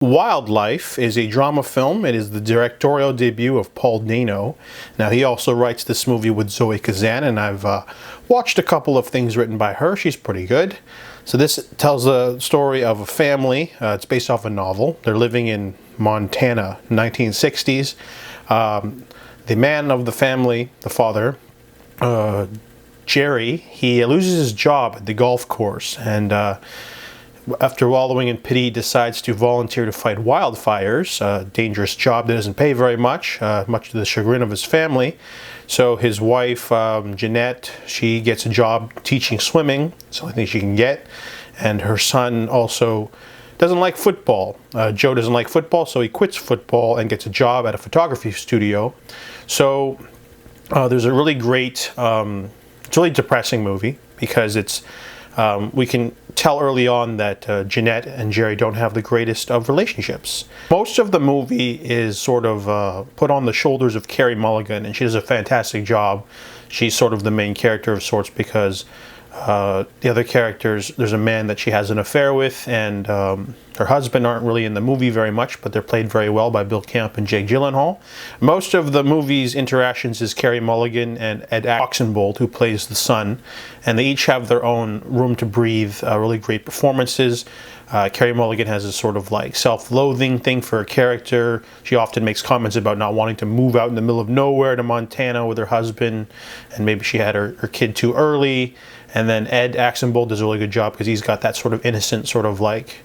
Wildlife is a drama film. It is the directorial debut of Paul Dano. Now, he also writes this movie with Zoe Kazan, and I've watched a couple of things written by her. She's pretty good. So this tells the story of a family. It's based off a novel. They're living in Montana, 1960s. The man of the family, the father, Jerry, he loses his job at the golf course, and after wallowing in pity, he decides to volunteer to fight wildfires, a dangerous job that doesn't pay very much, much to the chagrin of his family. So his wife, Jeanette, she gets a job teaching swimming, so I think she can get. And her son also doesn't like football. Joe doesn't like football, so he quits football and gets a job at a photography studio. So there's a really great, it's a really depressing movie because it's, we can tell early on that Jeanette and Jerry don't have the greatest of relationships. Most of the movie is sort of put on the shoulders of Carey Mulligan, and she does a fantastic job. She's sort of the main character of sorts because the other characters, there's a man that she has an affair with, and her husband aren't really in the movie very much, but they're played very well by Bill Camp and Jake Gyllenhaal. Most of the movie's interactions is Carey Mulligan and Ed Oxenbould, who plays the son, and they each have their own room to breathe, really great performances. Carey Mulligan has a sort of like self-loathing thing for her character. She often makes comments about not wanting to move out in the middle of nowhere to Montana with her husband, and maybe she had her kid too early. And then Ed Oxenbould does a really good job because he's got that sort of innocent, sort of like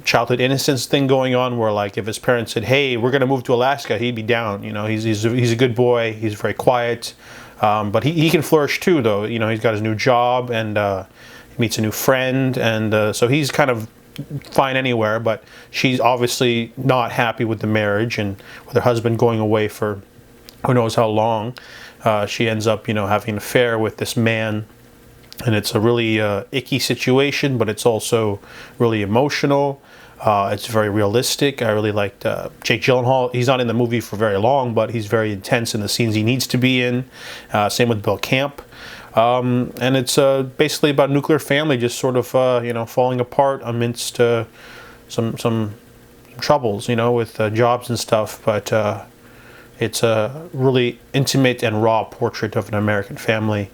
childhood innocence thing going on, where like if his parents said, "Hey, we're going to move to Alaska," he'd be down. You know, he's a good boy. He's very quiet, but he can flourish too, though. You know, he's got his new job and he meets a new friend, and so he's kind of fine anywhere. But she's obviously not happy with the marriage and with her husband going away for who knows how long. She ends up, you know, having an affair with this man. And it's a really icky situation, but it's also really emotional. It's very realistic. I really liked Jake Gyllenhaal. He's not in the movie for very long, but he's very intense in the scenes he needs to be in. Same with Bill Camp. And it's basically about a nuclear family just sort of, you know, falling apart amidst some troubles, you know, with jobs and stuff. But it's a really intimate and raw portrait of an American family,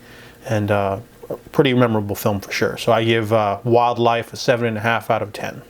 and a pretty memorable film for sure. So I give Wildlife a 7.5 out of 10.